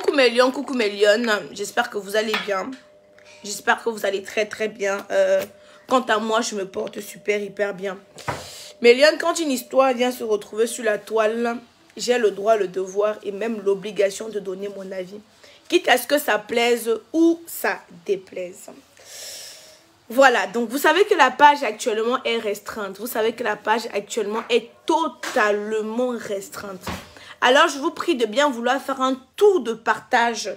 coucou mes lions. J'espère que vous allez bien. J'espère que vous allez très très bien. Quant à moi, je me porte super hyper bien. Mes lions, quand une histoire vient se retrouver sur la toile, j'ai le droit, le devoir et même l'obligation de donner mon avis. Quitte à ce que ça plaise ou ça déplaise. Voilà, donc vous savez que la page actuellement est restreinte. Vous savez que la page actuellement est totalement restreinte. Alors, je vous prie de bien vouloir faire un tour de partage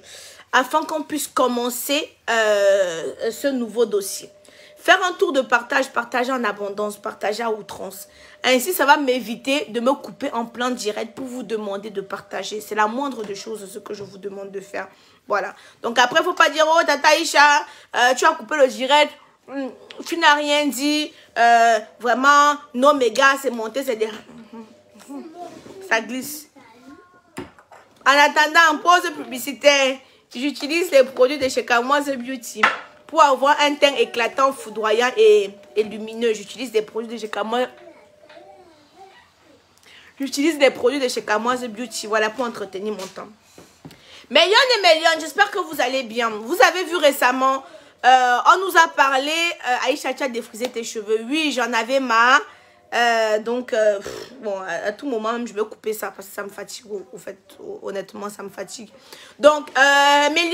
afin qu'on puisse commencer ce nouveau dossier. Faire un tour de partage, partager en abondance, partager à outrance. Ainsi, ça va m'éviter de me couper en plein direct pour vous demander de partager. C'est la moindre des choses, ce que je vous demande de faire. Voilà. Donc après, il ne faut pas dire, oh, Tata Isha, tu as coupé le direct. Tu n'as rien dit, vraiment, non, mes gars, c'est monté, c'est des... Ça glisse. En attendant, en pause publicitaire, j'utilise les produits de chez Kamoise Beauty pour avoir un teint éclatant, foudroyant et lumineux. J'utilise des produits de chez Kamoise. J'utilise des produits de chez Kamoise Beauty, voilà, pour entretenir mon temps. Millions et millions, j'espère que vous allez bien. Vous avez vu récemment... on nous a parlé, Aïcha, tu as défrisé tes cheveux. Oui, j'en avais marre. Bon, à tout moment, même, je vais couper ça parce que ça me fatigue. Au fait, honnêtement, ça me fatigue. Donc, mes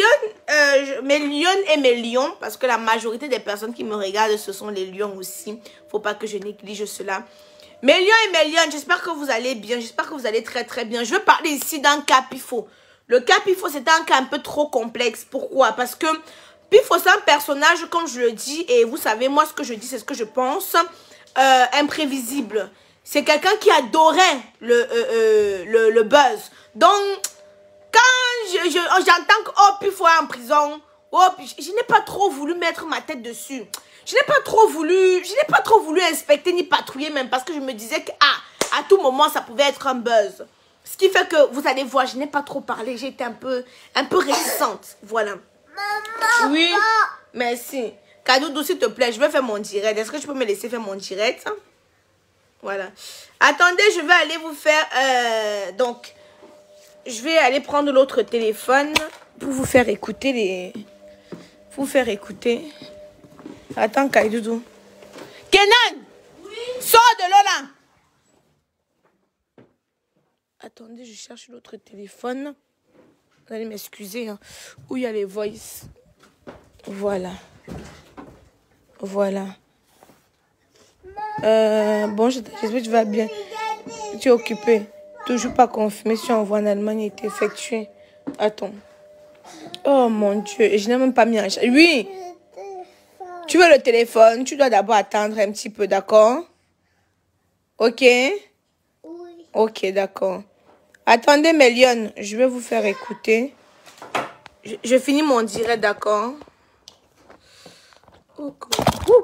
lions et mes lions, parce que la majorité des personnes qui me regardent, ce sont les lions aussi. Faut pas que je néglige cela. Mes lions et mes lions, j'espère que vous allez bien. J'espère que vous allez très, très bien. Je veux parler ici d'un cas Pifo. Le cas Pifo, c'est un cas un peu trop complexe. Pourquoi? Parce que Pifo, c'est un personnage, comme je le dis, et vous savez, moi, ce que je dis, c'est ce que je pense, imprévisible. C'est quelqu'un qui adorait le buzz. Donc, quand j'entends que, oh, Pifo est en prison, oh, je n'ai pas trop voulu mettre ma tête dessus. Je n'ai pas trop voulu inspecter ni patrouiller même, parce que je me disais que, à tout moment, ça pouvait être un buzz. Ce qui fait que, vous allez voir, je n'ai pas trop parlé, j'ai été un peu réticente, voilà. Maman, oui, merci. Kadoudou, s'il te plaît, je vais faire mon direct. Est-ce que tu peux me laisser faire mon direct? Voilà. Attendez, je vais aller vous faire... donc, je vais aller prendre l'autre téléphone pour vous faire écouter les... Pour vous faire écouter. Attends, Kadoudou. Kenan! Oui? Sors de là! Attendez, je cherche l'autre téléphone. Vous allez m'excuser, hein. Où il y a les voices. Voilà. Voilà. Bon, j'espère que tu vas bien. Tu es occupé. Toujours pas confirmé si envoi en Allemagne a été effectué. Attends. Oh mon Dieu. Et je n'ai même pas mis un chat. Oui. Tu veux le téléphone? Tu dois d'abord attendre un petit peu, d'accord? Ok? Oui. Ok, d'accord. Attendez, mes lions, je vais vous faire écouter. Je finis mon direct, d'accord? Oh,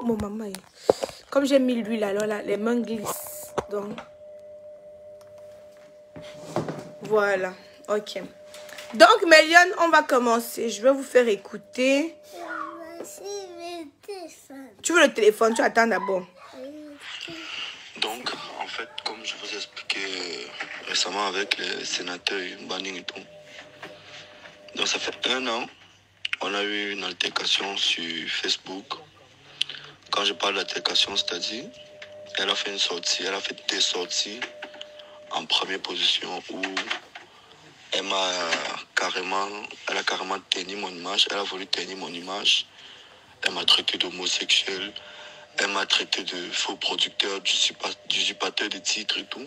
mon maman. Comme j'ai mis l'huile, alors là, les mains glissent. Donc, voilà. Ok. Donc, mes lions, on va commencer. Je vais vous faire écouter. Tu veux le téléphone? Tu attends d'abord. Donc, en fait, comme je vous ai expliqué récemment avec les sénateurs Banning et tout, donc ça fait 1 an, on a eu une altercation sur Facebook. Quand je parle d'altercation, c'est-à-dire, elle a fait une sortie, elle a fait des sorties en première position où elle a carrément tenu mon image, elle a voulu tenir mon image, elle m'a traité d'homosexuel. Elle m'a traité de faux producteur, d'usurpateur de titres et tout.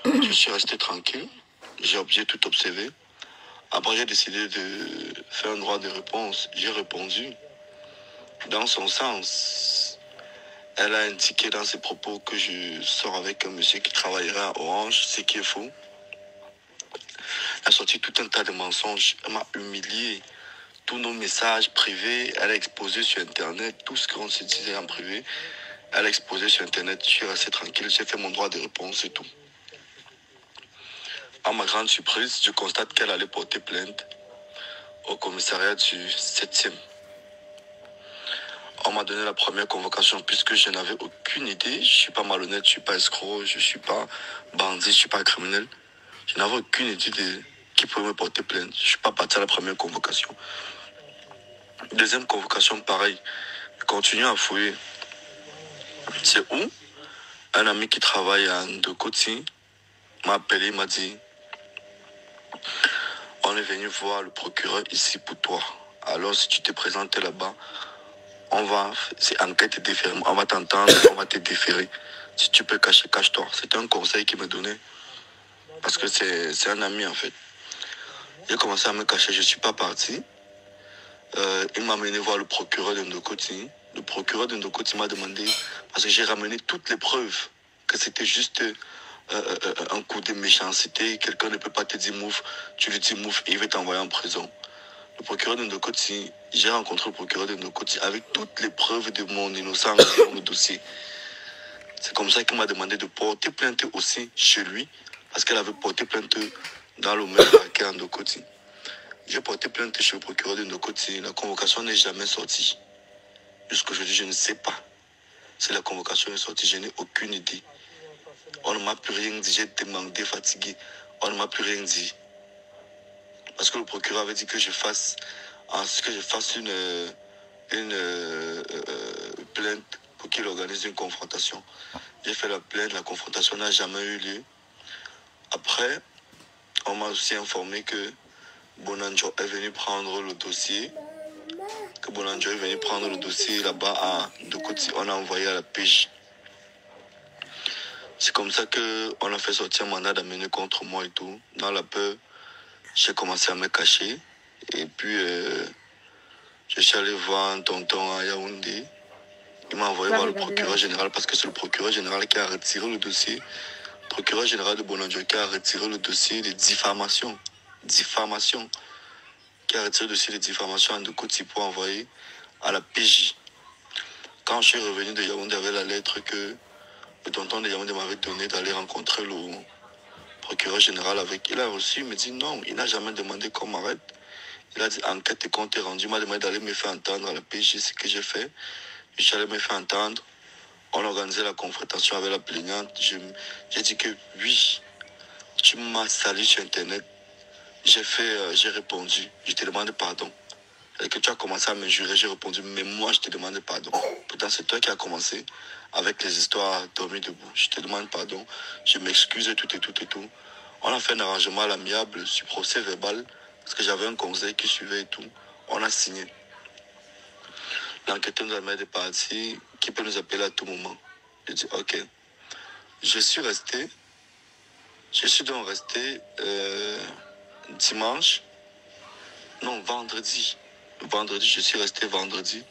Je suis resté tranquille. J'ai tout observé. Après, j'ai décidé de faire un droit de réponse. J'ai répondu. Dans son sens, elle a indiqué dans ses propos que je sors avec un monsieur qui travaillera à Orange, ce qui est faux. Elle a sorti tout un tas de mensonges. Elle m'a humilié. Tous nos messages privés, elle a exposé sur Internet, tout ce qu'on se disait en privé, elle a exposé sur Internet. Je suis resté tranquille, j'ai fait mon droit de réponse et tout. À ma grande surprise, je constate qu'elle allait porter plainte au commissariat du 7e. On m'a donné la première convocation puisque je n'avais aucune idée. Je ne suis pas malhonnête, je ne suis pas escroc, je ne suis pas bandit, je ne suis pas criminel. Je n'avais aucune idée qui pouvait me porter plainte. Je ne suis pas parti à la première convocation. Deuxième convocation, pareil. Je continue à fouiller. C'est où un ami qui travaille à Ndokoti m'a appelé, il m'a dit on est venu voir le procureur ici pour toi. Alors si tu te présentes là-bas, c'est enquête déférée. On va t'entendre, on va te déférer. Si tu peux cacher, cache-toi. C'est un conseil qu'il me donnait. Parce que c'est un ami en fait. J'ai commencé à me cacher, je ne suis pas parti. Il m'a amené voir le procureur de Ndokoti. Le procureur de Ndokoti m'a demandé, parce que j'ai ramené toutes les preuves, que c'était juste un coup de méchanceté. Quelqu'un ne peut pas te dire mouf, tu lui dis mouf et il va t'envoyer en prison. Le procureur de Ndokoti, j'ai rencontré le procureur de Ndokoti avec toutes les preuves de mon innocence dans le dossier. C'est comme ça qu'il m'a demandé de porter plainte aussi chez lui, parce qu'elle avait porté plainte dans le même parquet à Ndokoti. J'ai porté plainte chez le procureur de Ndokoti. La convocation n'est jamais sortie. Jusqu'aujourd'hui, je ne sais pas si la convocation est sortie. Je n'ai aucune idée. On ne m'a plus rien dit. J'ai demandé, fatigué. On ne m'a plus rien dit. Parce que le procureur avait dit que je fasse une plainte pour qu'il organise une confrontation. J'ai fait la plainte. La confrontation n'a jamais eu lieu. Après, on m'a aussi informé que Bonanjo est venu prendre le dossier. Que Bonanjo est venu prendre le dossier là-bas à Ndokoti. On a envoyé à la PJ. C'est comme ça qu'on a fait sortir un mandat d'amener contre moi et tout. Dans la peur, j'ai commencé à me cacher. Et puis, je suis allé voir un tonton à Yaoundé. Il m'a envoyé voir le procureur général parce que c'est le procureur général qui a retiré le dossier. Le procureur général de Bonanjo qui a retiré le dossier de diffamation. Qui a retiré le dossier de diffamation à Ndokoti pour envoyer à la PJ. Quand je suis revenu de Yaoundé avec la lettre que le tonton de Yaoundé m'avait donné d'aller rencontrer le procureur général avec, il a reçu, il me dit non, il n'a jamais demandé qu'on m'arrête. Il a dit enquête et compte est rendu, il m'a demandé d'aller me faire entendre à la PJ, ce que j'ai fait. Je suis allé me faire entendre. On a organisé la confrontation avec la plaignante. J'ai dit que oui, tu m'as sali sur Internet. J'ai répondu, je te demande pardon. Et que tu as commencé à m'injurer, j'ai répondu, mais moi je te demande pardon. Pourtant c'est toi qui as commencé avec les histoires dormies debout. Je te demande pardon, je m'excuse et tout. On a fait un arrangement à l'amiable sur procès verbal, parce que j'avais un conseil qui suivait et tout. On a signé. L'enquêteur nous a mis des parties qui peut nous appeler à tout moment. J'ai dit ok. Je suis donc resté dimanche, non vendredi. Vendredi, je suis resté vendredi.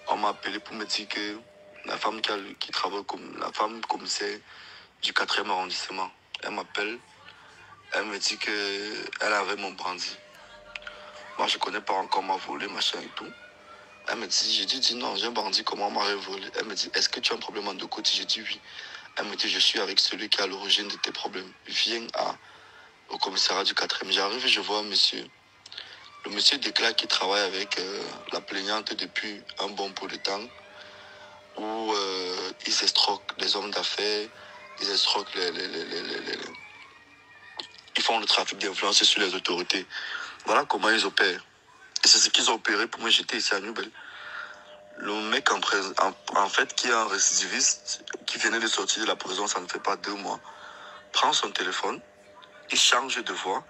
On m'a appelé pour me dire que la femme qui travaille comme la femme commissaire du 4e arrondissement, elle m'appelle, elle me dit qu'elle avait mon bandit. Moi, je ne connais pas encore ma volée, machin et tout. Elle me dit, j'ai dit non, j'ai un bandit, comment on m'a volé? Elle me dit, est-ce que tu as un problème en Ndokoti? J'ai dit oui. Elle me dit, je suis avec celui qui est à l'origine de tes problèmes. Viens au commissariat du 4e. J'arrive et je vois un monsieur. Le monsieur déclare qu'il travaille avec la plaignante depuis un bon bout de temps, où ils escroquent les hommes d'affaires, ils escroquent ils font le trafic d'influence sur les autorités. Voilà comment ils opèrent. Et c'est ce qu'ils ont opéré pour moi. J'étais ici à Newbel. Le mec en fait qui est un récidiviste, qui venait de sortir de la prison, ça ne fait pas 2 mois, prend son téléphone, il change de voix,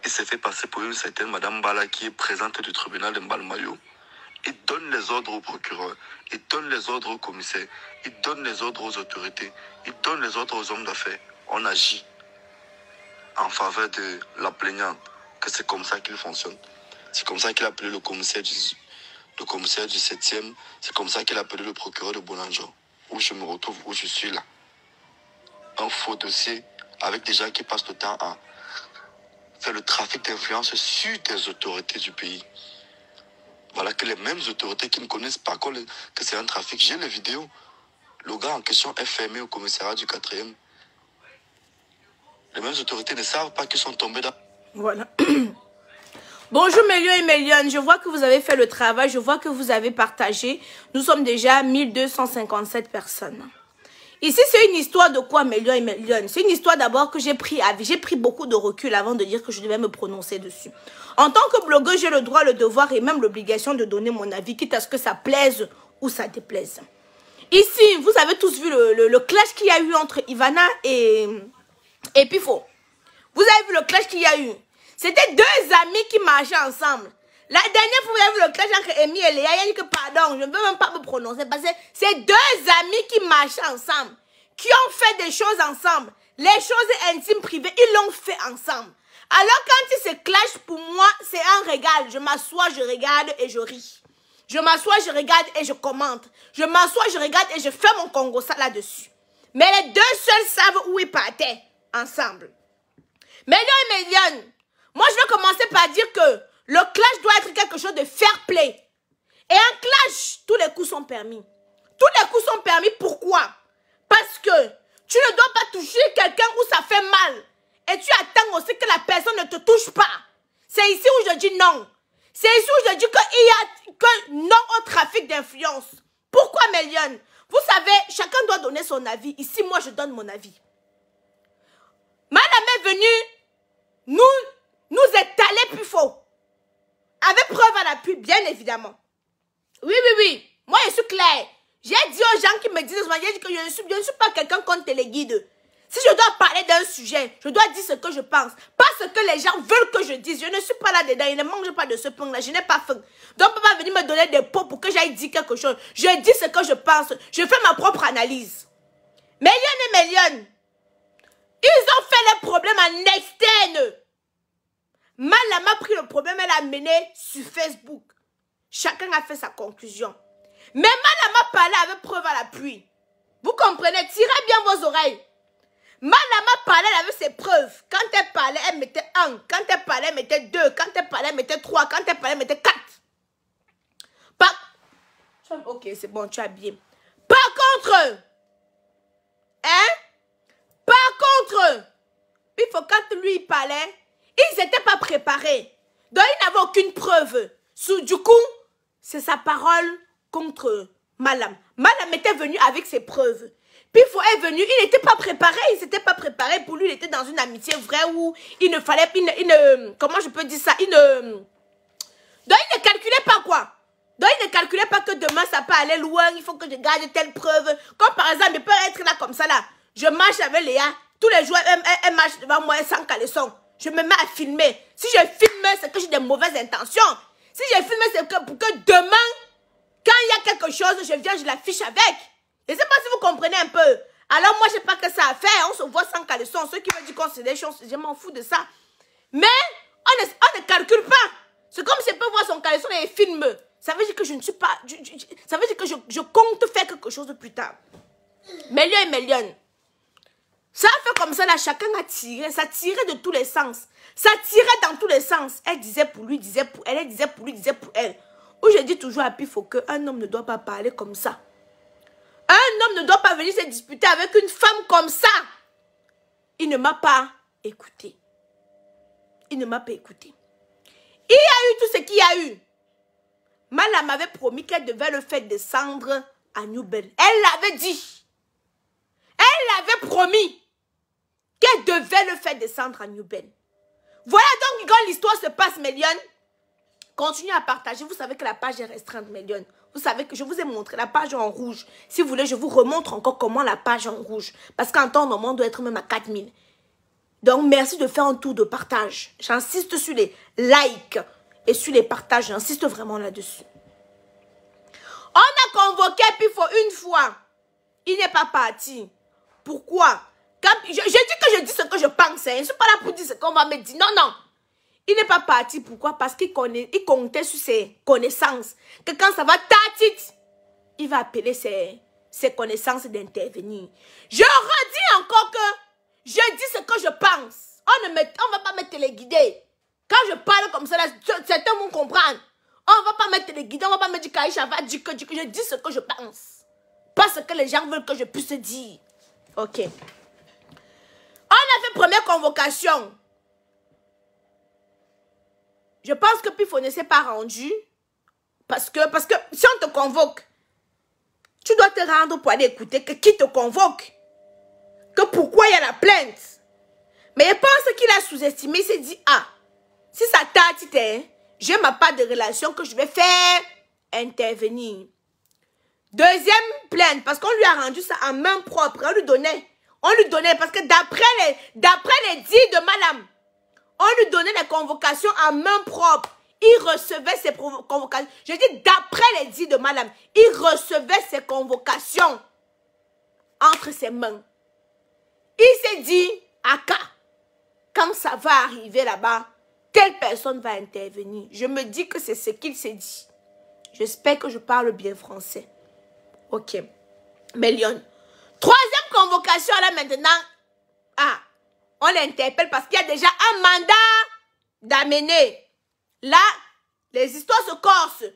il s'est fait passer pour une certaine Madame Bala qui est présente du tribunal de Mbalmayo. Il donne les ordres au procureur, il donne les ordres au commissaire, il donne les ordres aux autorités, il donne les ordres aux hommes d'affaires. On agit en faveur de la plaignante, que c'est comme ça qu'il fonctionne. C'est comme ça qu'il a appelé le commissaire du 7e, c'est comme ça qu'il a appelé le procureur de Bonanjo, où je me retrouve, où je suis là. Un faux dossier avec des gens qui passent le temps à faire le trafic d'influence sur des autorités du pays. Voilà que les mêmes autorités qui ne connaissent pas que c'est un trafic. J'ai les vidéos. Le gars en question est fermé au commissariat du 4e. Les mêmes autorités ne savent pas qu'ils sont tombés dans... Voilà. Bonjour Mélion et Méliane, je vois que vous avez fait le travail, je vois que vous avez partagé. Nous sommes déjà 1257 personnes. Ici, c'est une histoire de quoi, Mélion et Mélion? C'est une histoire d'abord que j'ai pris beaucoup de recul avant de dire que je devais me prononcer dessus. En tant que blogueuse, j'ai le droit, le devoir et même l'obligation de donner mon avis, quitte à ce que ça plaise ou ça déplaise. Ici, vous avez tous vu le clash qu'il y a eu entre Ivana et Pifo. Vous avez vu le clash qu'il y a eu. C'était deux amis qui marchaient ensemble. La dernière fois, vous avez vu le clash entre Amy et Léa. Il a dit que pardon, je ne veux même pas me prononcer parce que c'est deux amis qui marchaient ensemble, qui ont fait des choses ensemble. Les choses intimes, privées, ils l'ont fait ensemble. Alors quand ils se clashent, pour moi, c'est un régal. Je m'assois, je regarde et je ris. Je m'assois, je regarde et je commente. Je m'assois, je regarde et je fais mon Congo ça là-dessus. Mais les deux seuls savent où ils partaient ensemble. Mélion et Mélion, moi je vais commencer par dire que le clash doit être quelque chose de fair play. Et un clash, tous les coups sont permis. Tous les coups sont permis, pourquoi? Parce que tu ne dois pas toucher quelqu'un où ça fait mal. Et tu attends aussi que la personne ne te touche pas. C'est ici où je dis non. C'est ici où je dis qu'il y a que non au trafic d'influence. Pourquoi, Mélion? Vous savez, chacun doit donner son avis. Ici, moi, je donne mon avis. Madame est venue nous étaler plus faux. Avec preuve à l'appui, bien évidemment. Oui, oui, oui. Moi, je suis claire. J'ai dit aux gens qui me disent, j'ai dit que je ne suis pas quelqu'un contre téléguide. Si je dois parler d'un sujet, je dois dire ce que je pense. Pas ce que les gens veulent que je dise. Je ne suis pas là-dedans. Ils ne mangent pas de ce pain-là. Je n'ai pas faim. Donc, on ne peut pas venir me donner des pots pour que j'aille dire quelque chose. Je dis ce que je pense. Je fais ma propre analyse. Mélion et Mélion, ils ont fait les problèmes en externe. Malam a pris le problème, elle a mené sur Facebook. Chacun a fait sa conclusion. Mais Malam a parlé avec preuve à l'appui. Vous comprenez? Tirez bien vos oreilles. Malam a parlé avec ses preuves. Quand elle parlait, elle mettait 1. Quand elle parlait, elle mettait 2. Quand elle parlait, elle mettait 3. Quand elle parlait, elle mettait 4. Ok, c'est bon, tu as bien. Par contre, il faut quand lui il parlait, ils n'étaient pas préparés. Donc, ils n'avaient aucune preuve. Du coup, c'est sa parole contre Malam. Malam était venu avec ses preuves. Puis, est venu, il n'était pas préparé. Il ne s'était pas préparé. Pour lui, il était dans une amitié vraie où il ne fallait... comment je peux dire ça? Donc, il ne calculait pas quoi. Donc, il ne calculait pas que demain, ça peut aller loin. Il faut que je garde telle preuve. Comme par exemple, il peut être là comme ça, là. Je marche avec Léa. Tous les jours, elle marche devant moi sans caleçon. Je me mets à filmer. Si je filme, c'est que j'ai des mauvaises intentions. Si je filme, c'est que pour que demain, quand il y a quelque chose, je viens, je l'affiche avec. Je ne sais pas si vous comprenez un peu. Alors moi, je ne sais pas que ça a fait. On se voit sans caleçon. Ceux qui me disent qu'on se des choses, je m'en fous de ça. Mais on ne calcule pas. C'est comme si je peux voir son caleçon et filme. Ça veut dire que je ne suis pas... ça veut dire que je compte faire quelque chose de plus tard. Mélion et Mélion. Ça a fait comme ça, là, chacun a tiré. Ça tirait de tous les sens. Ça tirait dans tous les sens. Elle disait pour lui, disait pour elle. Elle disait pour lui, disait pour elle. Où je dis toujours à Pifo qu'un homme ne doit pas parler comme ça. Un homme ne doit pas venir se disputer avec une femme comme ça. Il ne m'a pas écouté. Il ne m'a pas écouté. Il y a eu tout ce qu'il y a eu. Malam m'avait promis qu'elle devait le faire descendre à New Bell. Elle l'avait dit. Elle l'avait promis qu'elle devait le faire descendre à New Bell. Voilà donc quand l'histoire se passe, Mélion. Continuez à partager. Vous savez que la page est restreinte, Mélion. Vous savez que je vous ai montré la page en rouge. Si vous voulez, je vous remontre encore comment la page en rouge. Parce qu'en temps normal, on doit être même à 4000. Donc, merci de faire un tour de partage. J'insiste sur les likes et sur les partages. J'insiste vraiment là-dessus. On a convoqué Pifo une fois. Il n'est pas parti. Pourquoi? Je dis que je dis ce que je pense. Je ne suis pas là pour dire ce qu'on va me dire. Non, non. Il n'est pas parti. Pourquoi? Parce qu'il comptait sur ses connaissances. Que quand ça va tatit, il va appeler ses connaissances d'intervenir. Je redis encore que je dis ce que je pense. On ne va pas me téléguider. Quand je parle comme ça, là, certains vont comprendre. On ne va pas me téléguider. On ne va pas me dire qu'Aïcha va dire que je dis ce que je pense. Pas ce que les gens veulent que je puisse dire. Ok. On a fait première convocation. Je pense que Pifo ne s'est pas rendu. Parce que si on te convoque, tu dois te rendre pour aller écouter qui te convoque. Que pourquoi il y a la plainte. Mais je pense qu'il a sous-estimé, il s'est dit, ah, si ça t'a j'ai ma part de relation que je vais faire intervenir. Deuxième plainte, parce qu'on lui a rendu ça en main propre, on lui donnait, parce que d'après les dires de madame, on lui donnait les convocations en main propre. Il recevait ses convocations. Je dis d'après les dires de madame, il recevait ses convocations entre ses mains. Il s'est dit, Aka, quand ça va arriver là-bas, telle personne va intervenir. Je me dis que c'est ce qu'il s'est dit. J'espère que je parle bien français. Ok. Mais Lyon. Troisième convocation là maintenant. Ah, on l'interpelle parce qu'il y a déjà un mandat d'amener. Là, les histoires se corsent.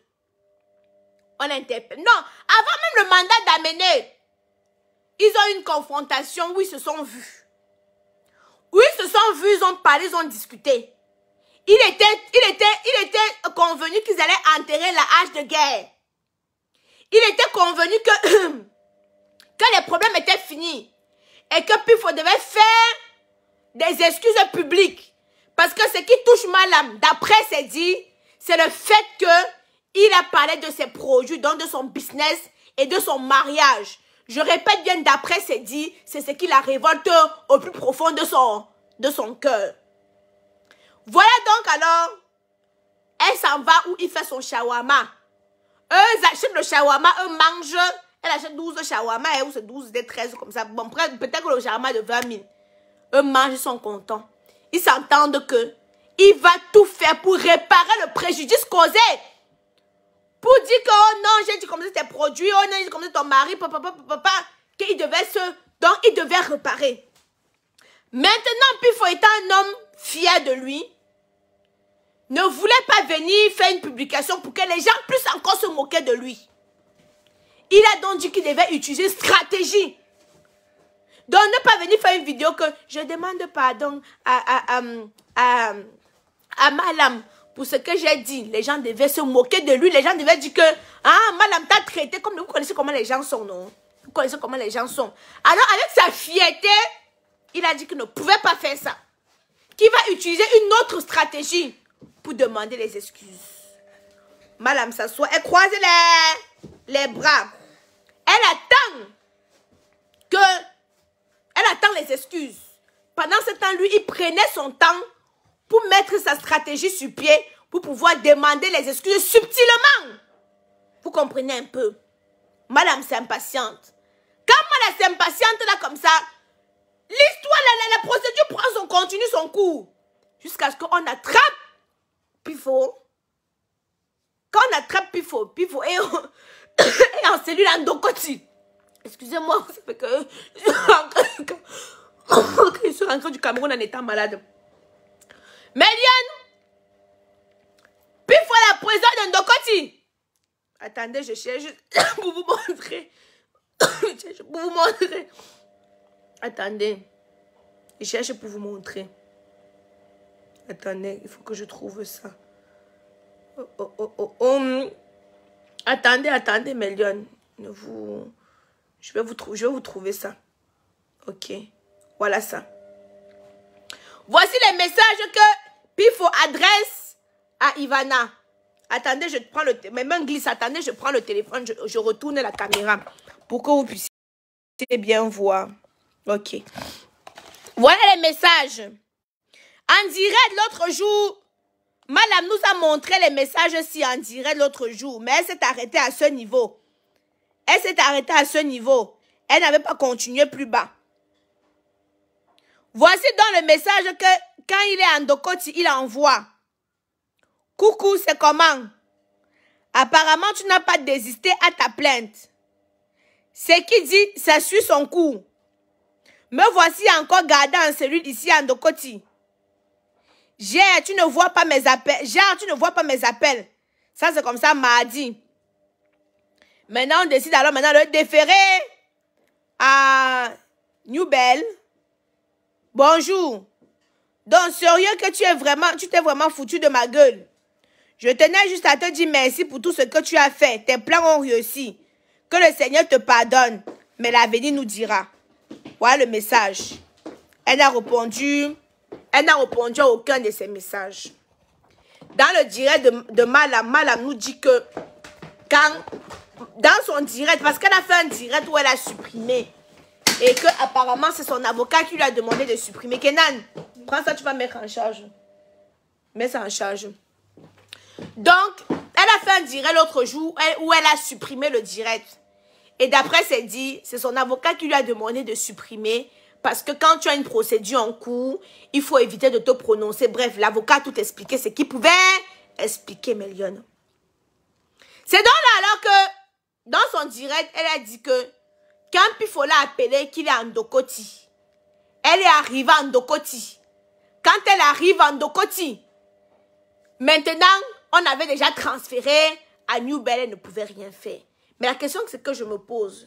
On l'interpelle. Non, avant même le mandat d'amener, ils ont eu une confrontation où ils se sont vus. Où ils se sont vus, ils ont parlé, ils ont discuté. Il était convenu qu'ils allaient enterrer la hache de guerre. Il était convenu que les problèmes étaient finis. Et que Pifo devait faire des excuses publiques. Parce que ce qui touche madame, d'après c'est dit, c'est le fait qu'il a parlé de ses produits, donc de son business et de son mariage. Je répète bien, d'après c'est dit, c'est ce qui la révolte au plus profond de son cœur. Voilà donc alors, elle s'en va où il fait son shawarma. Eux achètent le shawarma, eux mangent, elle achète 12 shawarma, ou c'est 12, des 13 comme ça. Bon, peut-être que le shawarma de 20 000. Eux mangent, ils sont contents. Ils s'entendent que il va tout faire pour réparer le préjudice causé. Pour dire que, oh non, j'ai dit comme ça tes produits, oh non, j'ai dit comme ça ton mari, papa, qu'il devait donc il devait réparer. Maintenant, Pifo étant un homme fier de lui, ne voulait pas venir faire une publication pour que les gens puissent encore se moquer de lui. Il a donc dit qu'il devait utiliser stratégie. Donc, ne pas venir faire une vidéo que je demande pardon à madame pour ce que j'ai dit. Les gens devaient se moquer de lui. Les gens devaient dire que, ah, madame t'a traité comme vous connaissez comment les gens sont, non? Vous connaissez comment les gens sont. Alors, avec sa fierté, il a dit qu'il ne pouvait pas faire ça. Qu'il va utiliser une autre stratégie pour demander les excuses. Madame s'assoit, elle croise les bras. Elle attend les excuses. Pendant ce temps, lui, il prenait son temps pour mettre sa stratégie sur pied pour pouvoir demander les excuses subtilement. Vous comprenez un peu? Madame s'impatiente. Quand madame s'impatiente là comme ça, l'histoire, la procédure prend continue son cours. Jusqu'à ce qu'on attrape Pifo. Quand on attrape Pifo et en cellule endocotine. Excusez-moi, ça fait que je suis rentrée du Cameroun en étant malade. Mais Liane, Pifo la prison d'Endokoti. Attendez, je cherche pour vous montrer. Je cherche pour vous montrer. Attendez. Je cherche pour vous montrer. Attendez, il faut que je trouve ça. Attendez, Méliane. Je vais vous trouver ça. Ok. Voilà ça. Voici les messages que Pifo adresse à Ivana. Attendez, je prends le téléphone. Mes mains glissent. Attendez, je prends le téléphone. Je retourne la caméra pour que vous puissiez bien voir. Ok. Voilà les messages. En direct l'autre jour, madame nous a montré les messages aussi en direct l'autre jour. Mais elle s'est arrêtée à ce niveau. Elle s'est arrêtée à ce niveau. Elle n'avait pas continué plus bas. Voici dans le message que quand il est en Dokoti, il envoie. Coucou, c'est comment? Apparemment, tu n'as pas désisté à ta plainte. Ce qui dit, ça suit son cours. Me voici encore gardé en cellule ici en Dokoti. Gère, tu ne vois pas mes appels. Gère, tu ne vois pas mes appels. Ça, c'est comme ça, mardi. Maintenant, on décide alors maintenant de déférer à New Bell. Bonjour. Donc, sérieux que tu t'es vraiment foutu de ma gueule. Je tenais juste à te dire merci pour tout ce que tu as fait. Tes plans ont réussi. Que le Seigneur te pardonne, mais l'avenir nous dira. Voilà le message. Elle n'a répondu à aucun de ces messages. Dans le direct de Malam, Malam nous dit que dans son direct, parce qu'elle a fait un direct où elle a supprimé, et que apparemment c'est son avocat qui lui a demandé de supprimer. Kenan, prends ça, tu vas mettre en charge. Mets ça en charge. Donc, elle a fait un direct l'autre jour où elle a supprimé le direct. Et d'après, c'est dit, c'est son avocat qui lui a demandé de supprimer. Parce que quand tu as une procédure en cours, il faut éviter de te prononcer. Bref, l'avocat a tout expliqué ce qu'il pouvait expliquer, Mélione. C'est donc là alors que, dans son direct, elle a dit que quand Pifo l'a appelé qu'il est en Ndokoti, elle est arrivée en Ndokoti. Quand elle arrive en Ndokoti, maintenant, on avait déjà transféré à New Bell, elle ne pouvait rien faire. Mais la question que je me pose,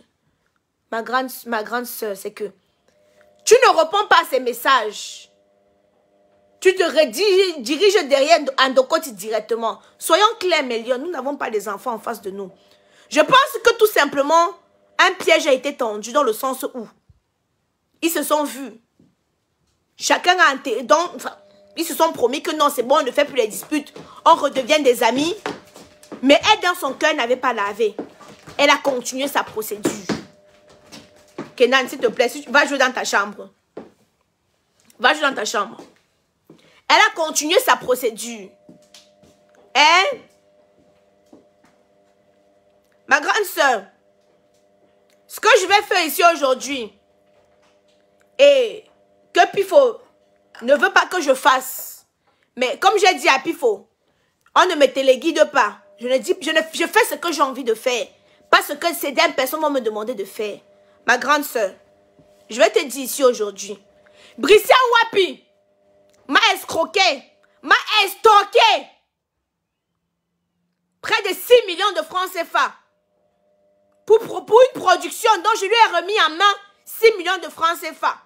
ma grande soeur, c'est que tu ne réponds pas à ces messages. Tu te rediriges derrière Ndokoti directement. Soyons clairs, Mélione, nous n'avons pas des enfants en face de nous. Je pense que tout simplement, un piège a été tendu dans le sens où ils se sont vus. Chacun a ils se sont promis que non, c'est bon, on ne fait plus les disputes. On redevient des amis. Mais elle, dans son cœur, n'avait pas lavé. Elle a continué sa procédure. Kenan, s'il te plaît, va jouer dans ta chambre. Va jouer dans ta chambre. Elle a continué sa procédure. Hein? Ma grande soeur, ce que je vais faire ici aujourd'hui, et que Pifo ne veut pas que je fasse, mais comme j'ai dit à Pifo, on ne me téléguide pas. Je fais ce que j'ai envie de faire. Pas ce que certaines personnes vont me demander de faire. Ma grande soeur, je vais te dire ici aujourd'hui, Bricia Wapi m'a escroqué, m'a estoqué près de 6 millions de francs CFA pour une production dont je lui ai remis en main 6 millions de francs CFA.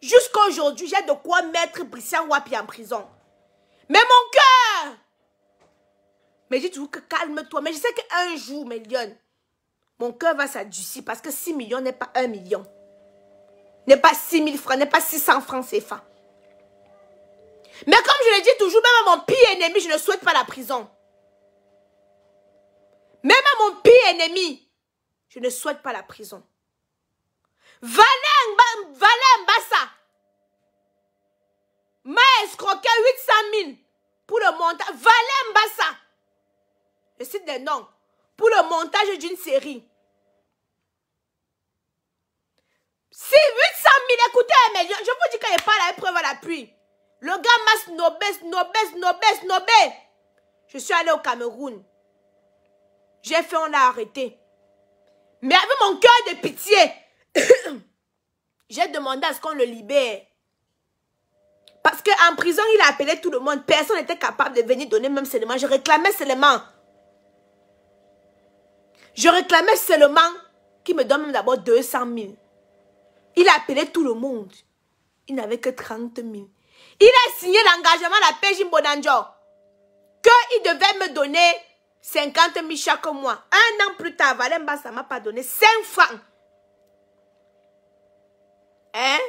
Jusqu'à aujourd'hui, j'ai de quoi mettre Bricia Wapi en prison. Mais mon cœur, mais dis toujours que calme-toi. Mais je sais qu'un jour, Mélione, mon cœur va s'adoucir parce que 6 millions n'est pas 1 million. N'est pas 6 000 francs, n'est pas 600 francs CFA. Mais comme je le dis toujours, même à mon pire ennemi, je ne souhaite pas la prison. Même à mon pire ennemi, je ne souhaite pas la prison. Valin Mbassa m'a escroqué 800 000 pour le montage. Valin Mbassa, je cite des noms, pour le montage d'une série. Si 800 000, écoutez, Mélione, je vous dis qu'il n'y a pas la preuve à l'appui. Le gars m'a snobé. Je suis allée au Cameroun. J'ai fait, on l'a arrêté. Mais avec mon cœur de pitié, j'ai demandé à ce qu'on le libère. Parce qu'en prison, il a appelé tout le monde. Personne n'était capable de venir donner même seulement. Je réclamais seulement. Qu'il me donne même d'abord 200 000. Il a appelé tout le monde. Il n'avait que 30 000. Il a signé l'engagement à la PJ Mbonanjo qu'il devait me donner 50 000 chaque mois. Un an plus tard, Valemba, ça ne m'a pas donné 5 francs. Hein?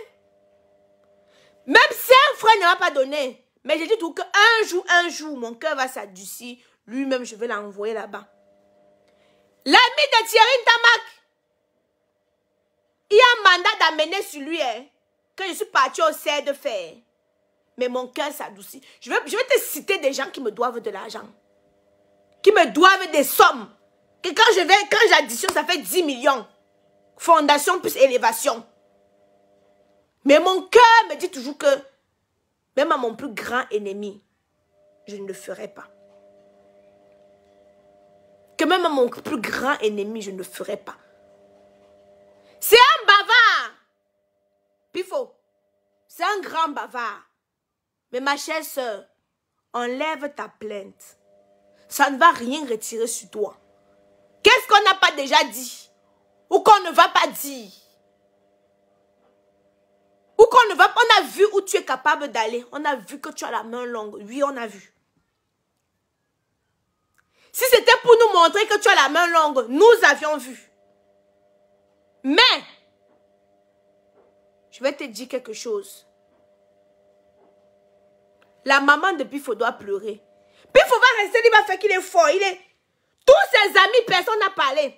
Même 5 francs ne m'a pas donné. Mais j'ai dit tout qu'un jour, mon cœur va s'adoucir. Lui-même, je vais l'envoyer là-bas. L'ami de Thierry Ntamak, il y a un mandat d'amener sur lui, hein, que je suis partie au CER de faire. Mais mon cœur s'adoucit. Je vais te citer des gens qui me doivent de l'argent. Qui me doivent des sommes. Que quand j'additionne, ça fait 10 millions. Fondation plus élévation. Mais mon cœur me dit toujours que, même à mon plus grand ennemi, je ne le ferai pas. Que même à mon plus grand ennemi, je ne le ferai pas. C'est un bavard. Pifo, c'est un grand bavard. Mais ma chère soeur, enlève ta plainte. Ça ne va rien retirer sur toi. Qu'est-ce qu'on n'a pas déjà dit? Ou qu'on ne va pas dire? Ou qu'on ne va pas... On a vu où tu es capable d'aller. On a vu que tu as la main longue. Oui, on a vu. Si c'était pour nous montrer que tu as la main longue, nous avions vu. Mais, je vais te dire quelque chose. La maman de Pifo doit pleurer. Pifo va rester, il va faire qu'il est fort. Tous ses amis, personne n'a parlé.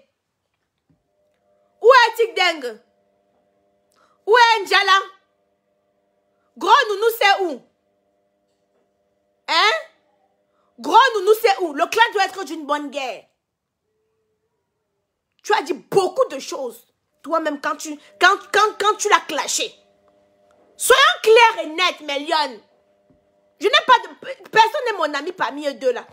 Où est Tigdeng? Où est Njala? Gros Nounou, c'est où? Hein? Gros Nounou, c'est où? Le clan doit être d'une bonne guerre. Tu as dit beaucoup de choses. Toi-même, quand tu l'as clashé. Soyons clairs et nets, Mélione. Je n'ai pas de... Personne n'est mon ami parmi eux deux, là.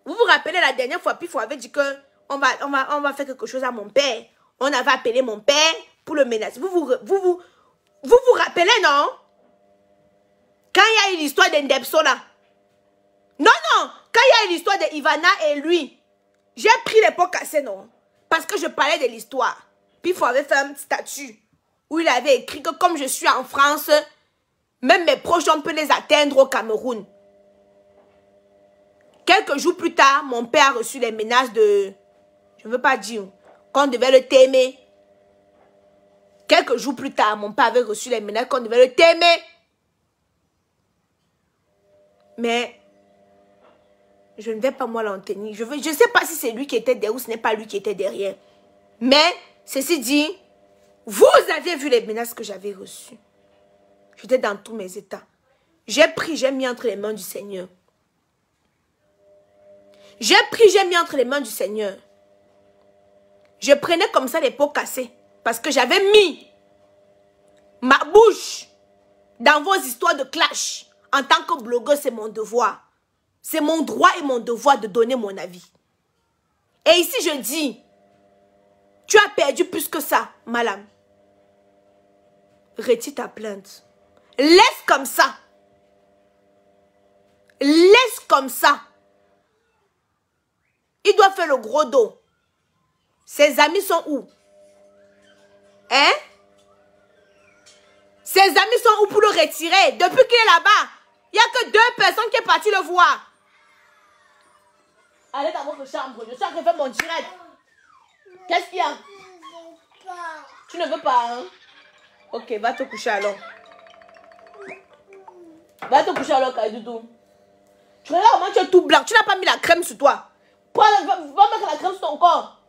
Vous vous rappelez la dernière fois, Pifo avait dit que on va faire quelque chose à mon père. On avait appelé mon père pour le menacer. Vous vous rappelez, non? Quand il y a eu l'histoire d'Endepso, là. Non, non. Quand il y a eu l'histoire de Ivana et lui, j'ai pris les pots cassés, non? Parce que je parlais de l'histoire. Pifo avait fait un statut où il avait écrit que comme je suis en France, même mes proches, on peut les atteindre au Cameroun. Quelques jours plus tard, mon père a reçu les menaces de... Je ne veux pas dire qu'on devait le témer. Quelques jours plus tard, mon père avait reçu les menaces qu'on devait le témer. Mais je ne vais pas moi l'en tenir. Je ne sais pas si c'est lui qui était derrière ou ce n'est pas lui qui était derrière. Mais, ceci dit, vous aviez vu les menaces que j'avais reçues. J'étais dans tous mes états. J'ai pris, j'ai mis entre les mains du Seigneur. J'ai pris, j'ai mis entre les mains du Seigneur. Je prenais comme ça les pots cassés. Parce que j'avais mis ma bouche dans vos histoires de clash. En tant que blogueur, c'est mon devoir. C'est mon droit et mon devoir de donner mon avis. Et ici, je dis, tu as perdu plus que ça, madame. Retire ta plainte. Laisse comme ça. Laisse comme ça. Il doit faire le gros dos. Ses amis sont où? Hein? Ses amis sont où pour le retirer? Depuis qu'il est là-bas, il n'y a que 2 personnes qui sont parties le voir. Allez dans votre chambre. Je suis en train de faire mon direct. Qu'est-ce qu'il y a? Tu ne veux pas, hein? Ok, va te coucher alors. Va te coucher alors, Kaidoudou. Tu regardes comment tu es tout blanc. Tu n'as pas mis la crème sur toi. Va mettre la crème sur ton corps.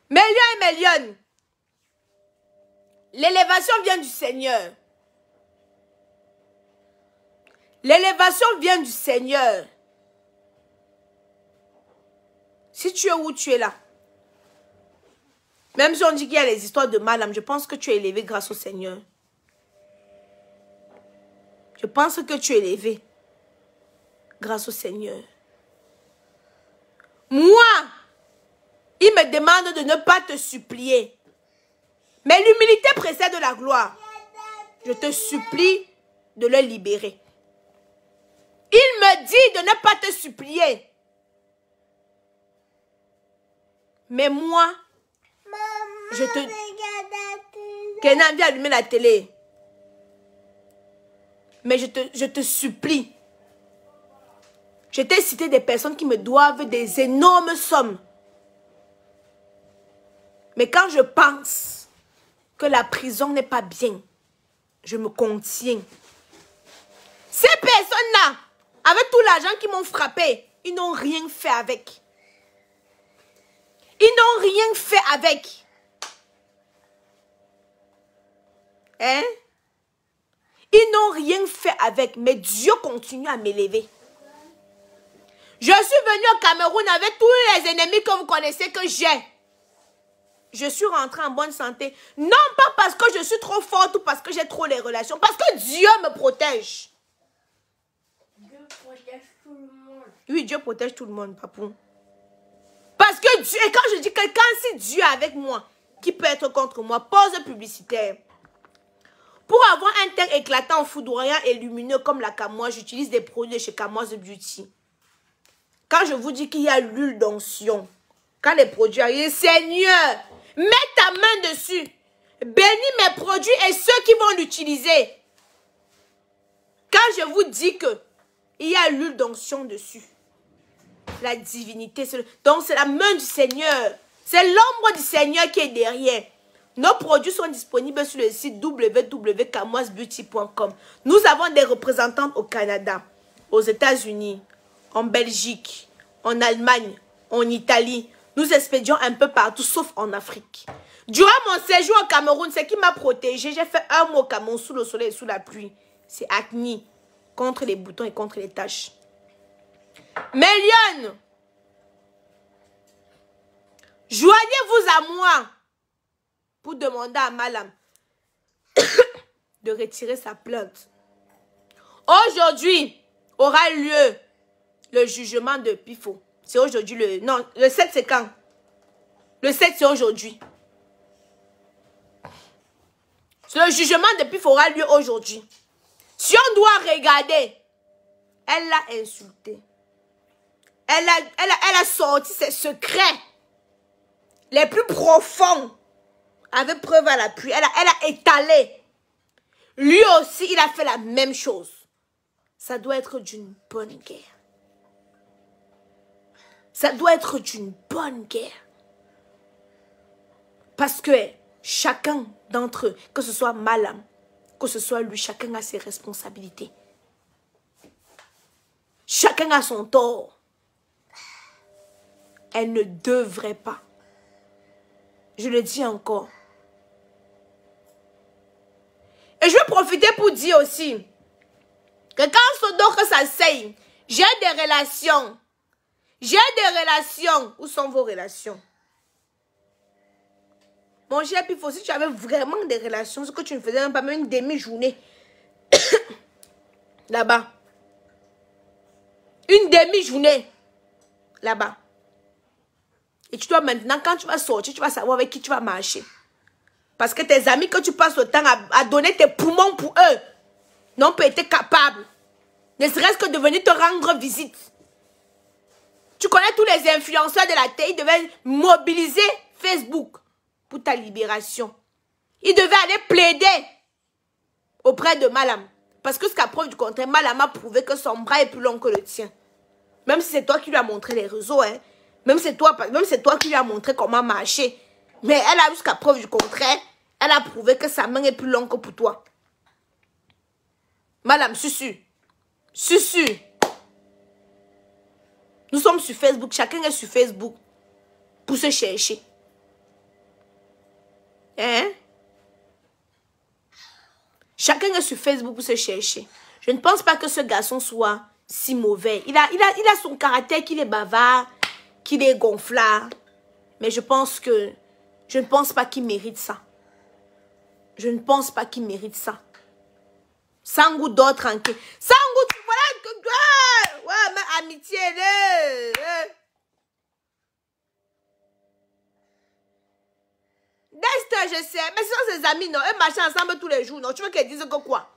Mélione. L'élévation vient du Seigneur. L'élévation vient du Seigneur. Si tu es où tu es là. Même si on dit qu'il y a les histoires de madame, je pense que tu es élevé grâce au Seigneur. Je pense que tu es élevé grâce au Seigneur. Moi, il me demande de ne pas te supplier. Mais l'humilité précède la gloire. Je te supplie de le libérer. Il me dit de ne pas te supplier. Mais moi, je te... Kenan, viens allumer la télé. Mais je te supplie. Je t'ai cité des personnes qui me doivent des énormes sommes. Mais quand je pense que la prison n'est pas bien, je me contiens. Ces personnes-là, avec tout l'argent qu'ils m'ont frappé, ils n'ont rien fait avec. Ils n'ont rien fait avec. Hein? Ils n'ont rien fait avec, mais Dieu continue à m'élever. Je suis venue au Cameroun avec tous les ennemis que vous connaissez que j'ai. Je suis rentrée en bonne santé. Non pas parce que je suis trop forte ou parce que j'ai trop les relations. Parce que Dieu me protège. Dieu protège tout le monde. Oui, Dieu protège tout le monde, papou. Parce que Dieu, et quand je dis quelqu'un, si Dieu est avec moi, qui peut être contre moi, pause publicitaire. Pour avoir un teint éclatant, foudroyant et lumineux comme la Camoise, j'utilise des produits de chez Camoise Beauty. Quand je vous dis qu'il y a l'huile d'onction, quand les produits arrivent, Seigneur, mets ta main dessus. Bénis mes produits et ceux qui vont l'utiliser. Quand je vous dis que il y a l'huile d'onction dessus, La divinité. Donc, c'est la main du Seigneur. C'est l'ombre du Seigneur qui est derrière. Nos produits sont disponibles sur le site www.kamoisbeauty.com. Nous avons des représentantes au Canada, aux États-Unis, en Belgique, en Allemagne, en Italie. Nous expédions un peu partout, sauf en Afrique. Durant mon séjour au Cameroun, ce qui m'a protégée, j'ai fait un mois au Cameroun sous le soleil et sous la pluie. C'est acné, contre les boutons et contre les taches. Méliane, joignez-vous à moi pour demander à Malam de retirer sa plainte. Aujourd'hui aura lieu le jugement de Pifo. C'est aujourd'hui Non, le 7 c'est quand? Le 7 c'est aujourd'hui. Le jugement de Pifo aura lieu aujourd'hui. Si on doit regarder, elle l'a insulté. Elle a sorti ses secrets les plus profonds. Avec preuve à l'appui. Elle a étalé. Lui aussi, il a fait la même chose. Ça doit être d'une bonne guerre. Ça doit être d'une bonne guerre. Parce que chacun d'entre eux, que ce soit Malam, que ce soit lui, chacun a ses responsabilités. Chacun a son tort. Elle ne devrait pas. Je le dis encore. Et je vais profiter pour dire aussi que quand Sodok s'asseye, j'ai des relations. J'ai des relations. Où sont vos relations? Mon cher Pifo, si tu avais vraiment des relations, ce que tu ne faisais même pas même une demi-journée. Là-bas. Une demi-journée. Là-bas. Et tu dois maintenant, quand tu vas sortir, tu vas savoir avec qui tu vas marcher. Parce que tes amis que tu passes le temps à donner tes poumons pour eux n'ont pas été capables. Ne serait-ce que de venir te rendre visite. Tu connais tous les influenceurs de la télé, ils devaient mobiliser Facebook pour ta libération. Ils devaient aller plaider auprès de Malam. Parce que jusqu'à preuve du contraire, Malam a prouvé que son bras est plus long que le tien. Même si c'est toi qui lui as montré les réseaux, hein. Même c'est toi qui lui as montré comment marcher. Mais elle a jusqu'à preuve du contraire, elle a prouvé que sa main est plus longue que pour toi. Madame, Susu. Susu. Nous sommes sur Facebook. Chacun est sur Facebook pour se chercher. Hein? Chacun est sur Facebook pour se chercher. Je ne pense pas que ce garçon soit si mauvais. Il a son caractère, qu'il est bavard, qu'il est gonflard. Mais je ne pense pas qu'il mérite ça. Je ne pense pas qu'il mérite ça. Sangou dort tranquille. Sangou, voilà que... Ouais, mais amitié, Dexter, je sais. Mais ce sont ses amis, non? Eux marchent ensemble tous les jours, non? Tu veux qu'elle dise que quoi?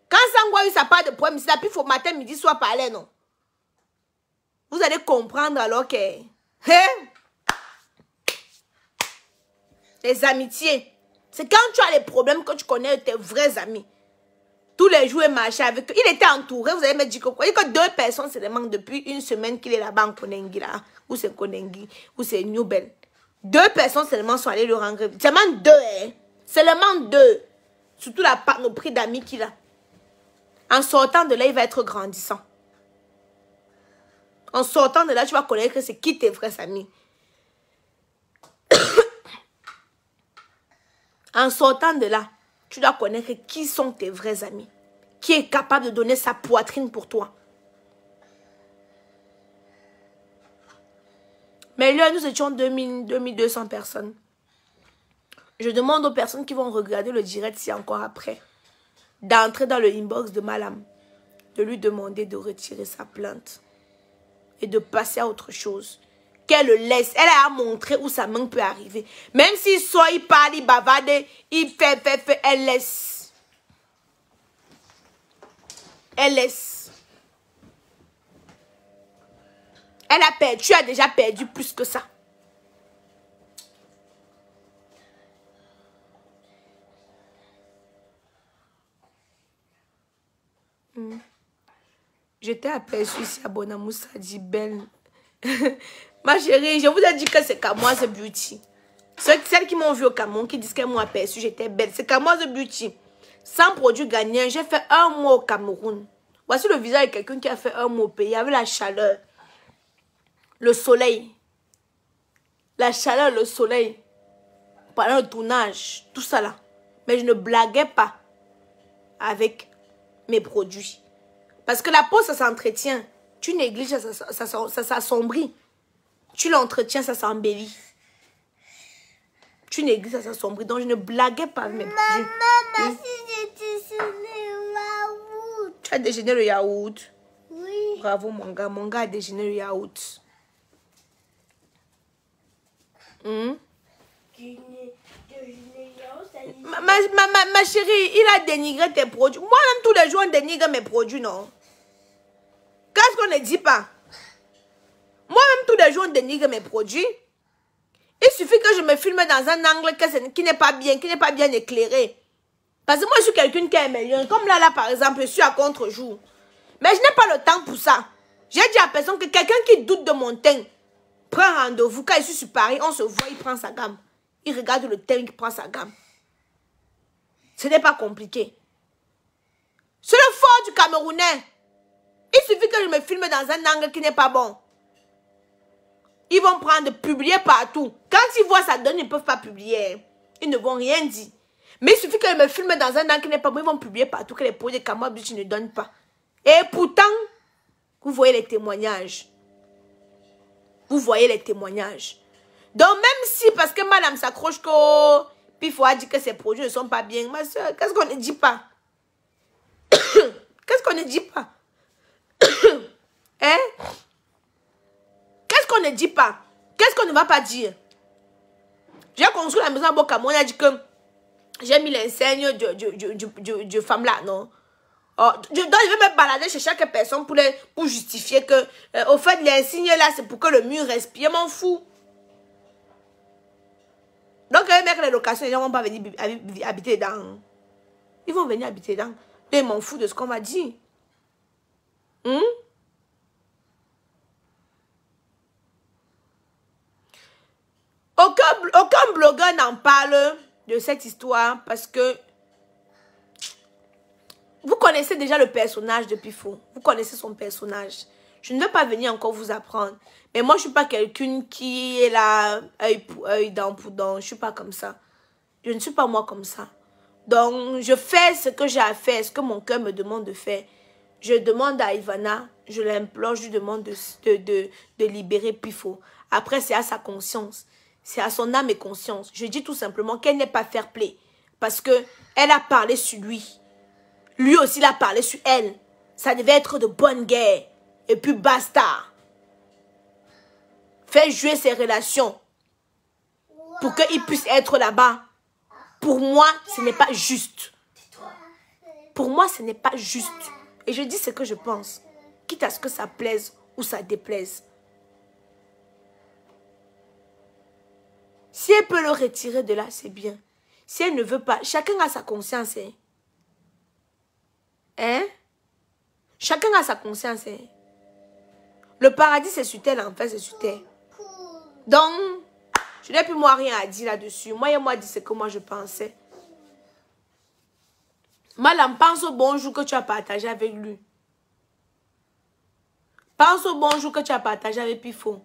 Quand Sangou a eu sa part de problème, c'est la puis il faut matin, midi, soir parler, non? Vous allez comprendre alors que... Hein? Les amitiés. C'est quand tu as les problèmes que tu connais tes vrais amis. Tous les jours, il marchait avec eux. Il était entouré. Vous allez me dire que quoi? Il y a que 2 personnes seulement depuis une semaine qu'il est là-bas en Konengi. Là. Ou c'est Konengi. Ou c'est Newbel. 2 personnes seulement sont allées le rendre. Seulement 2. Hein? Seulement 2. Surtout la panoplie d'amis qu'il a. En sortant de là, il va être grandissant. En sortant de là, tu vas connaître que c'est qui tes vrais amis. En sortant de là, tu dois connaître qui sont tes vrais amis. Qui est capable de donner sa poitrine pour toi. Mais là, nous étions 2200 personnes. Je demande aux personnes qui vont regarder le direct, si encore après, d'entrer dans le inbox de Malam, de lui demander de retirer sa plainte et de passer à autre chose. Qu'elle le laisse. Elle a montré où sa main peut arriver. Même s'il sort, il parle, il bavarde, il fait, elle laisse. Elle laisse. Elle a perdu, tu as déjà perdu plus que ça. Je t'ai aperçu ici à Bonamoussa, dit belle. Ma chérie, je vous ai dit que c'est Kamoise Beauty. Celles qui m'ont vu au Cameroun, qui disent qu'elles m'ont aperçu, j'étais belle. C'est Kamoise Beauty. Sans produit gagnant, j'ai fait 1 mois au Cameroun. Voici le visage de quelqu'un qui a fait 1 mois au pays. Il y avait la chaleur, le soleil. La chaleur, le soleil. Pendant le tournage, tout ça là. Mais je ne blaguais pas avec mes produits. Parce que la peau, ça s'entretient. Tu négliges, ça s'assombrit. Tu l'entretiens, ça s'embellit. Tu négliges, ça s'assombrit. Donc, je ne blaguais pas avec mes produits. Maman, si j'ai déjeuné le yaourt. Tu as déjeuné le yaourt? Oui. Bravo, mon gars. Mon gars a déjeuné le yaourt. Ma chérie, il a dénigré tes produits. Moi-même, tous les jours, on dénigre mes produits, non? Qu'est-ce qu'on ne dit pas? Moi-même, tous les jours, on dénigre mes produits. Il suffit que je me filme dans un angle qui n'est pas bien éclairé. Parce que moi, je suis quelqu'un qui aime bien. Comme là, par exemple, je suis à contre-jour. Mais je n'ai pas le temps pour ça. J'ai dit à personne que quelqu'un qui doute de mon teint prend rendez-vous. Quand je suis sur Paris, on se voit, il prend sa gamme. Il regarde le teint, il prend sa gamme. Ce n'est pas compliqué. C'est le fort du Camerounais. Il suffit que je me filme dans un angle qui n'est pas bon. Ils vont prendre, publier partout. Quand ils voient ça donne, ils ne peuvent pas publier. Ils ne vont rien dire. Mais il suffit que je me filme dans un angle qui n'est pas bon. Ils vont publier partout que les produits de Kamoise Beauty ne donnent pas. Et pourtant, vous voyez les témoignages. Vous voyez les témoignages. Donc même si, parce que madame s'accroche que... Puis il faut dire que ces produits ne sont pas bien. Ma soeur, qu'est-ce qu'on ne dit pas? Qu'est-ce qu'on ne dit pas? Hein? Qu'est-ce qu'on ne dit pas? Qu'est-ce qu'on ne va pas dire? J'ai construit la maison à Bokamon, on a dit que j'ai mis l'enseigne de femme là, non? Oh, donc je vais me balader chez chaque personne pour justifier que, au fait, l'insigne là, c'est pour que le mur respire. Je m'en fous. Donc, les mecs, les locations, les gens ne vont pas venir habiter dedans. Ils vont venir habiter dedans. Mais je m'en fous de ce qu'on va dire. Aucun blogueur n'en parle de cette histoire parce que vous connaissez déjà le personnage de Pifo. Vous connaissez son personnage. Je ne vais pas venir encore vous apprendre. Mais moi, je ne suis pas quelqu'un qui est là, œil pour œil, dent pour dent. Je ne suis pas comme ça. Je ne suis pas moi comme ça. Donc, je fais ce que j'ai à faire, ce que mon cœur me demande de faire. Je demande à Ivana, je l'implore, je lui demande de libérer Pifo. Après, c'est à sa conscience. C'est à son âme et conscience. Je dis tout simplement qu'elle n'est pas fair play. Parce qu'elle a parlé sur lui. Lui aussi, il a parlé sur elle. Ça devait être de bonne guerre. Et puis basta. Fait jouer ses relations. Pour qu'il puisse être là-bas. Pour moi, ce n'est pas juste. Pour moi, ce n'est pas juste. Et je dis ce que je pense. Quitte à ce que ça plaise ou ça déplaise. Si elle peut le retirer de là, c'est bien. Si elle ne veut pas, chacun a sa conscience. Hein? Chacun a sa conscience. Le paradis, c'est sur terre, l'enfer, c'est sur terre. Donc, je n'ai plus moi rien à dire là-dessus. Moi, dit ce que moi je pensais. Madame, pense au bon jour que tu as partagé avec lui. Pense au bon jour que tu as partagé avec Pifo.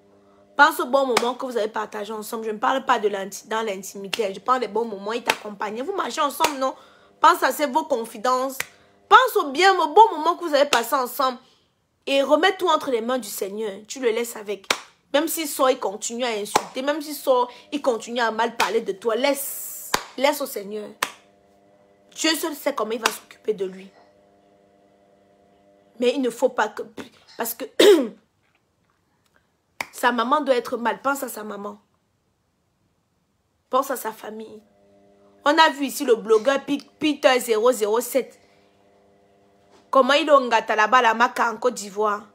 Pense au bon moment que vous avez partagé ensemble. Je ne parle pas dans l'intimité. Je parle des bons moments. Il t'accompagnait. Vous marchez ensemble, non? Pense à vos confidences. Pense au bon moment que vous avez passé ensemble. Et remets tout entre les mains du Seigneur. Tu le laisses avec. Même s'il sort, il continue à insulter. Même s'il sort, il continue à mal parler de toi. Laisse au Seigneur. Dieu seul sait comment il va s'occuper de lui. Mais il ne faut pas que... Parce que... sa maman doit être mal. Pense à sa maman. Pense à sa famille. On a vu ici le blogueur Peter 007. Comment il engata là-bas la Maca en Côte d'Ivoire.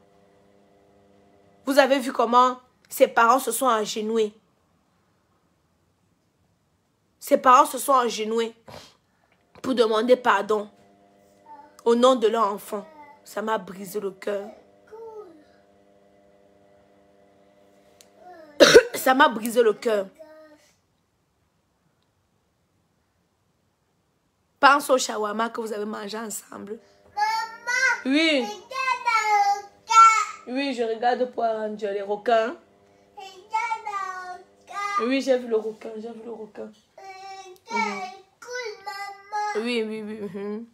Vous avez vu comment ses parents se sont agenouillés. Ses parents se sont agenouillés pour demander pardon au nom de leur enfant. Ça m'a brisé le cœur. Ça m'a brisé le cœur. Pense au shawarma que vous avez mangé ensemble. Maman, Oui. regarde le requin. Oui, je regarde pour Angel, les requins. Regarde le requin. Oui, j'ai vu le requin, j'ai vu le requin. Regarde, écoute, maman. Oui, oui, oui.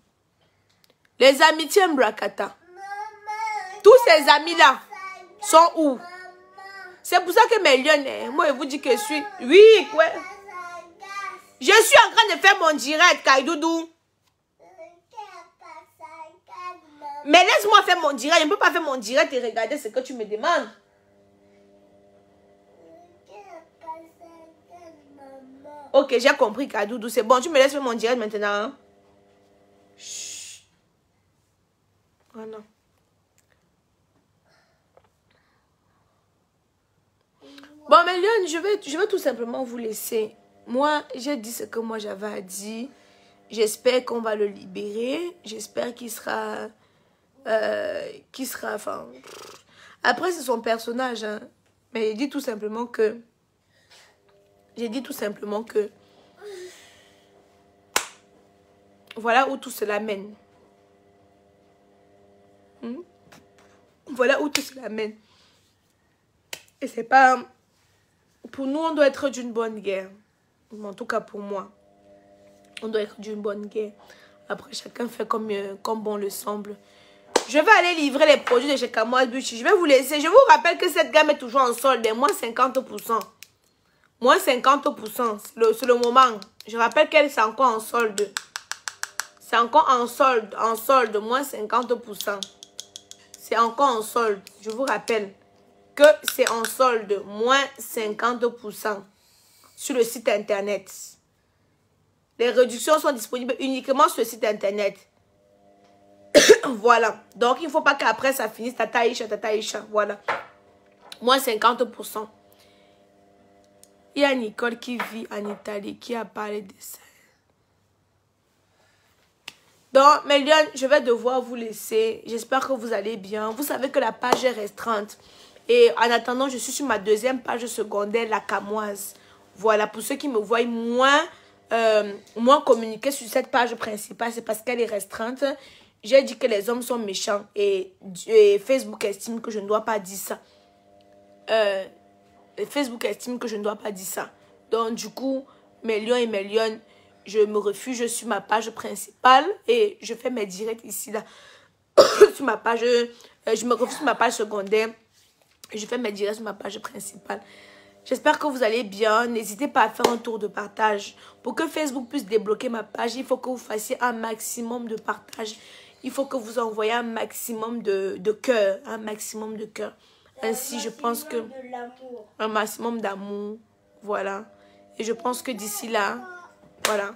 Les amitiés Mbrakata. Maman, Tous ces amis-là sont où? maman. C'est pour ça que mes lions, moi, je vous dis que je suis... Oui, ouais. Je suis en train de faire mon direct, Kaidoudou. Mais laisse-moi faire mon direct. Je ne peux pas faire mon direct et regarder ce que tu me demandes. Ok, j'ai compris, Kaidoudou. C'est bon, tu me laisses faire mon direct maintenant. Hein? Chut. Oh non. Bon, mais Lyon, je vais tout simplement vous laisser. Moi, j'ai dit ce que moi j'avais à dire. J'espère qu'on va le libérer. J'espère qu'il sera... enfin... Après, c'est son personnage. Hein. Mais j'ai dit tout simplement que... Voilà où tout cela mène. Voilà où tout cela mène. Et c'est pas... Pour nous, on doit être d'une bonne guerre. En tout cas, pour moi. On doit être d'une bonne guerre. Après, chacun fait comme bon le semble. Je vais aller livrer les produits de chez Kamoise Beauty. Je vais vous laisser. Je vous rappelle que cette gamme est toujours en solde. Moins 50%. Moins 50%. C'est le moment. Je rappelle qu'elle est encore en solde. C'est encore en solde. En solde. Moins 50%. C'est encore en solde. Je vous rappelle que c'est en solde. Moins 50%. Sur le site internet. Les réductions sont disponibles uniquement sur le site internet. Voilà. Donc, il ne faut pas qu'après, ça finisse Tata Isha. Voilà. Moins 50%. Il y a Nicole qui vit en Italie qui a parlé de ça. Donc, mes lions, je vais devoir vous laisser. J'espère que vous allez bien. Vous savez que la page est restreinte. Et en attendant, je suis sur ma deuxième page secondaire, la Camoise. Voilà. Pour ceux qui me voient moins communiquer sur cette page principale, c'est parce qu'elle est restreinte. J'ai dit que les hommes sont méchants et Facebook estime que je ne dois pas dire ça. Facebook estime que je ne dois pas dire ça. Donc, du coup, mes lions et mes lionnes, je me refuge sur ma page principale et je fais mes directs ici, là. Sur ma page, je me refuse sur ma page secondaire et je fais mes directs sur ma page principale. J'espère que vous allez bien. N'hésitez pas à faire un tour de partage. Pour que Facebook puisse débloquer ma page, il faut que vous fassiez un maximum de partage. Il faut que vous envoyiez un maximum de cœur. Un maximum de cœur. Ainsi, je pense que... Un maximum d'amour. Voilà. Et je pense que d'ici là, voilà.